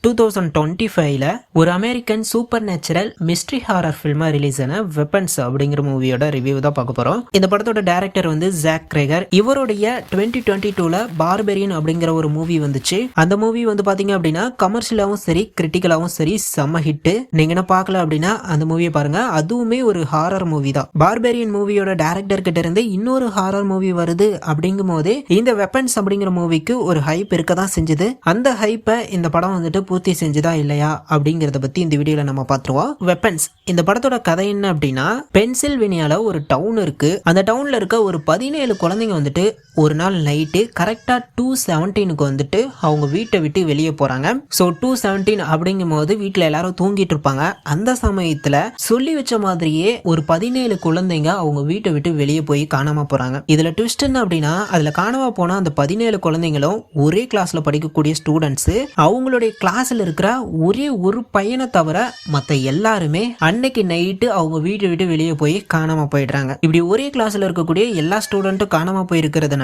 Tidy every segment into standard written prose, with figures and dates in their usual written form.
2025ல ஒரு American supernatural mystery horror ஃபில்மா release ஆன வெப்பன்ஸ் அப்படிங்கிற மூவியோட ரிவ்யூ தான் பார்க்க போறோம். இந்த படத்தோட டைரக்டர் வந்து ஜாக் கிரேகர். இவருடைய 2022ல பார்பெரியன் அப்படிங்கிற ஒரு மூவி வந்துச்சு. அந்த மூவி வந்து பாத்தீங்க அப்படின்னா கமர்ஷியலாவும் சரி கிரிட்டிக்கலாவும் சரி செம்ம ஹிட். நீங்க என்ன பார்க்கல அப்படின்னா அந்த மூவியை பாருங்க. அதுவுமே ஒரு ஹாரர் மூவி தான். பார்பெரியன் மூவியோட டைரக்டர் கிட்ட இருந்து இன்னொரு ஹாரர் மூவி வருது அப்படிங்கும் போதே இந்த வெப்பன்ஸ் அப்படிங்கிற மூவிக்கு ஒரு ஹைப் இருக்க தான் செஞ்சது. அந்த ஹைப்பை இந்த படம் வந்துட்டு பூர்த்தி செஞ்சுதா இல்லையா அப்படிங்கறத பத்தி இந்த வீடியோல நம்ம பார்த்துருவோம். வெப்பன்ஸ் இந்த படத்தோட கதை என்ன அப்படின்னா, பென்சில்வேனியால ஒரு டவுன் இருக்கு. அந்த டவுன்ல இருக்க ஒரு 17 குழந்தைங்க வந்துட்டு ஒரு நாள் நைட்டு கரெக்டா 2:17க்கு வந்துட்டு அவங்க வீட்டை விட்டு வெளியே போறாங்க. ஸோ 2:17 அப்படிங்கும் போது வீட்டுல எல்லாரும் தூங்கிட்டு இருப்பாங்க. அந்த சமயத்துல சொல்லி வச்ச மாதிரியே ஒரு 17 குழந்தைங்க அவங்க வீட்டை விட்டு வெளியே போய் காணாம போறாங்க. இதுல ட்விஸ்ட் என்ன அப்படின்னா, அதுல காணாம போன அந்த 17 குழந்தைங்களும் ஒரே கிளாஸ்ல படிக்கக்கூடிய ஸ்டூடெண்ட்ஸ். அவங்களுடைய கிளாஸ்ல இருக்கிற ஒரே ஒரு பையனை தவிர மத்த எல்லாருமே அன்னைக்கு நைட்டு அவங்க வீட்டை விட்டு வெளியே போய் காணாம போயிடுறாங்க. இப்படி ஒரே கிளாஸ்ல இருக்கக்கூடிய எல்லா ஸ்டூடெண்ட்டும் காணாம போயிருக்கிறதுனால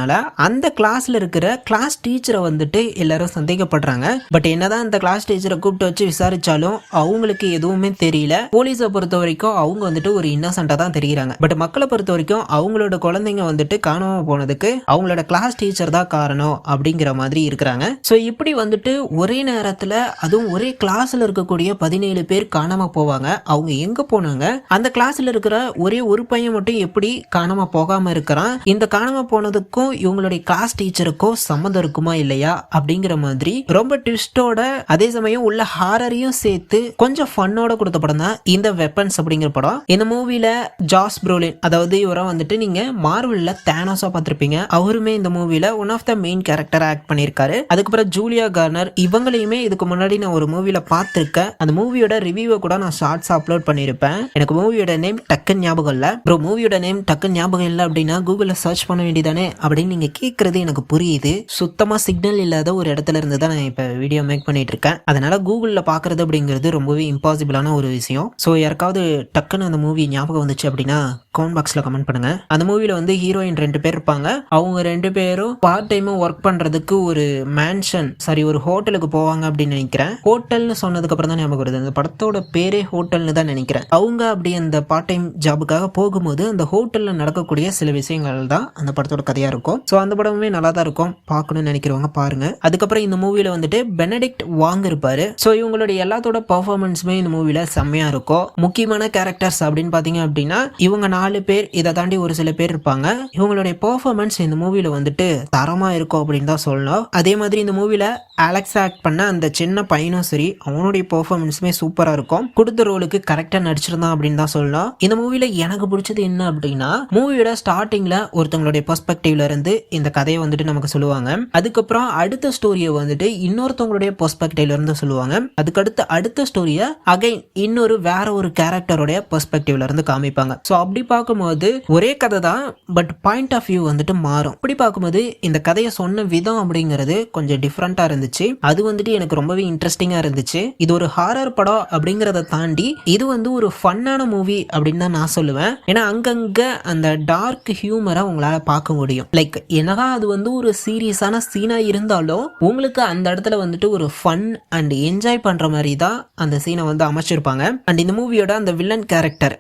அந்த கிளாஸ்ல இருக்கிற கிளாஸ் டீச்சரை வந்துட்டு எல்லாரும் சந்தேகப்படுறாங்க. பட் என்னதான் அந்த கிளாஸ் டீச்சரை கூப்பிட்டு வச்சு விசாரிச்சாலும் அவங்களுக்கு எதுவுமே தெரியல. போலீஸை பொறுத்த வரைக்கும் அவங்க வந்துட்டு ஒரு இன்னசென்ட்டா தான் தெரியுறாங்க. பட் மக்களை பொறுத்த வரைக்கும் அவங்களோட குழந்தைங்க வந்துட்டு காணாம போனதுக்கு அவங்களோட கிளாஸ் டீச்சர் தான் காரணம் அப்படிங்கிற மாதிரி இருக்கிறாங்க. ஸோ இப்படி வந்துட்டு ஒரே நேரத்துல அதுவும் ஒரே கிளாஸ்ல இருக்கக்கூடிய 17 பேர் காணாம போவாங்க. அவங்க எங்க போனாங்க, அந்த கிளாஸ்ல இருக்கிற ஒரே ஒரு பையன் மட்டும் எப்படி காணாம போகாம இருக்கிறான், இந்த காணாம போனதுக்கும் இவங்களுடைய கிளாஸ் டீச்சருக்கும் சம்மந்தம் இருக்குமா இல்லையா அப்படிங்கிற மாதிரி ரொம்ப ட்விஸ்டோட அதே சமயம் உள்ள ஹாரரையும் சேர்த்து கொஞ்சம் ஃபன்னோட கொடுத்த படம் தான் இந்த வெப்பன்ஸ் அப்படிங்கிற படம். இந்த மூவில ஜாஸ் ப்ரோலின், அதாவது இவரை வந்துட்டு நீங்க மார்வெல்ல தேனோஸா பார்த்திருப்பீங்க. அவருமே இந்த மூவில one of the main character act பண்ணியிருக்காரு. அதுக்கப்புறம் ஜூலியா கார்னர், இவங்களையுமே இதுக்கு முன்னாடி நான் ஒரு மூவில பார்த்திருக்கேன். அந்த மூவியோட ரிவ்யூவை கூட நான் ஷார்ட்ஸ் அப்லோட் பண்ணியிருப்பேன். எனக்கு மூவியோட நேம் டக்குன்னு ஞாபகம் இல்ல. ப்ரோ மூவியோட நேம் டக்குன்னு ஞாபகம் இல்லை அப்படின்னா கூகுள்ல சர்ச் பண்ண வேண்டியதானே அப்படின்னு நீங்க கேட்கறது எனக்கு புரியுது. சுத்தமா சிக்னல் இல்லாத ஒரு இடத்துல இருந்து தான் நான் இப்ப வீடியோ மேக் பண்ணிட்டு இருக்கேன். அதனால கூகுள்ல பாக்குறது அப்படிங்கிறது ரொம்பவே இம்பாசிபிளான ஒரு விஷயம். ஸோ யாருக்காவது டக்குன்னு அந்த மூவி ஞாபகம் வந்துச்சு அப்படின்னா கமெண்ட் பாக்ஸ்ல கமெண்ட் பண்ணுங்க. அந்த மூவில வந்து ஹீரோயின் 2 பேர் இருப்பாங்க. அவங்க 2 பேரும் பார்ட் டைம் ஒர்க் பண்றதுக்கு ஒரு மேன்ஷன் ஒரு ஹோட்டலுக்கு போவாங்க அப்படின்னு நினைக்கிறேன். ஹோட்டல்னு சொன்னதுக்கு அப்புறம் தான் ஞாபகம் வருது. அந்த படத்தோட பேரே ஹோட்டல்னு தான் நினைக்கிறேன். அவங்க அப்படி அந்த பார்ட் டைம் ஜாபுக்காக போகும்போது அந்த ஹோட்டல்ல நடக்கக்கூடிய சில விஷயங்கள் தான் அந்த படத்தோட கதையா இருக்கும். ஸோ அந்த படமே நல்லா தான் இருக்கும், பார்க்கணும்னு நினைக்கிறவங்க பாருங்க. அதுக்கப்புறம் இந்த மூவில வந்துட்டு பெனடிக்ட் வாங் இருப்பாரு. ஸோ இவங்களுடைய எல்லாத்தோட பெர்ஃபார்மன்ஸுமே இந்த மூவில செம்மையா இருக்கும். முக்கியமான கேரக்டர்ஸ் அப்படின்னு பாத்தீங்க அப்படின்னா இவங்க 4 பேர், இதை தாண்டி ஒரு சில பேர் இருப்பாங்க. இவங்களுடைய பெர்ஃபார்மன்ஸ் இந்த மூவில வந்துட்டு தரமா இருக்கும் அப்படின்னு தான் சொல்லணும். அதே மாதிரி இந்த மூவில அலெக்ஸ் ஆக்ட் பண்ண அந்த சின்ன பையனும் சரி, அவனுடைய பெர்ஃபார்மன்ஸுமே சூப்பரா இருக்கும். கொடுத்த ரோலுக்கு கரெக்டா நடிச்சிருந்தான் அப்படின்னு தான் சொல்லலாம். இந்த மூவில எனக்கு பிடிச்சது என்ன அப்படின்னா, மூவியோட ஸ்டார்டிங்ல ஒருத்தவங்களுடைய பெர்ஸ்பெக்டிவ்ல இருந்து இந்த கதையை வந்துட்டு நமக்கு சொல்லுவாங்க. அதுக்கப்புறம் அடுத்த ஸ்டோரியை வந்துட்டு இன்னொருத்தவங்களுடைய பெர்ஸ்பெக்டிவ்ல இருந்து சொல்லுவாங்க. அதுக்கடுத்து அடுத்த ஸ்டோரியை அகைன் இன்னொரு வேற ஒரு கேரக்டருடைய பெர்ஸ்பெக்டிவ்ல இருந்து காமிப்பாங்க. ஸோ அப்படி பார்க்கும்போது ஒரே கதை தான், பட் பாயிண்ட் ஆஃப் வியூ வந்துட்டு மாறும். அப்படி பார்க்கும்போது இந்த கதையை சொன்ன விதம் அப்படிங்கிறது கொஞ்சம் டிஃப்ரெண்டா இருந்துச்சு. அது வந்துட்டு எனக்கு ரொம்பவே இன்ட்ரெஸ்டிங்கா இருந்துச்சு. இது ஒரு ஹாரர் படம் அப்படிங்கறத தாண்டி இது வந்து ஒரு ஃபன்னான மூவி அப்படின்னு தான் நான் சொல்லுவேன். ஏன்னா அங்கங்க அந்த டார்க் ஹியூமரை உங்களால பார்க்க முடியும். லைக் என்னதான் அது வந்து ஒரு சீரியஸான சீனா இருந்தாலும் உங்களுக்கு அந்த இடத்துல வந்துட்டு ஒரு ஃபன் அண்ட் என்ஜாய் பண்ற மாதிரி தான் அந்த சீனை வந்து அமைச்சிருப்பாங்க. அண்ட் இந்த மூவியோட அந்த வில்லன் கேரக்டர்,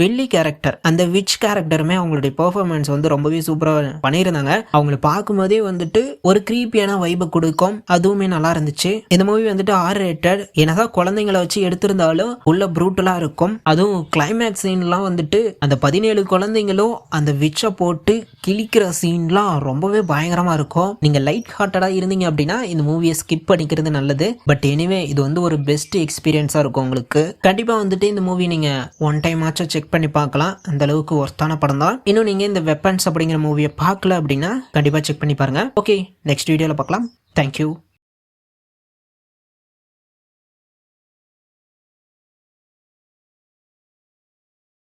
வெள்ளி கேரக்டர், அந்த விச் கேரக்டருமே அவங்களுடைய பெர்ஃபார்மன்ஸ் வந்து ரொம்பவே சூப்பரா பண்ணியிருந்தாங்க. அவங்களை பார்க்கும்போதே வந்துட்டு ஒரு கிரீப்பியான வைபை கொடுக்கும். அதுவுமே நல்லா இருந்துச்சு. இந்த மூவி வந்துட்டு R-rated. என்னதான் குழந்தைங்களை வச்சு எடுத்திருந்தாலும் உள்ள ப்ரூட்டலா இருக்கும். அதுவும் கிளைமேக்ஸ் சீன்லாம் வந்துட்டு அந்த 17 குழந்தைங்களும் அந்த விச்சை போட்டு கிழிக்கிற சீன்லாம் ரொம்பவே பயங்கரமா இருக்கும். நீங்க லைட் ஹார்ட்டடா இருந்தீங்க அப்படின்னா இந்த மூவியை ஸ்கிப் பண்ணிக்கிறது நல்லது. பட் எனிவே இது வந்து ஒரு பெஸ்ட் எக்ஸ்பீரியன்ஸா இருக்கும் உங்களுக்கு. கண்டிப்பா வந்துட்டு இந்த மூவி நீங்க ஒன் டைம் ஆச்சும் செக் பண்ணி பார்க்கலாம். அந்த அளவுக்கு ஒர்த்தான படம் தான். இன்னும் நீங்க இந்த வெப்பன்ஸ் அப்படிங்கிற மூவியை பார்க்கல அப்படின்னா கண்டிப்பா செக் பண்ணி பாருங்க. ஓகே, நெக்ஸ்ட் வீடியோல பார்க்கலாம். தேங்க்யூ.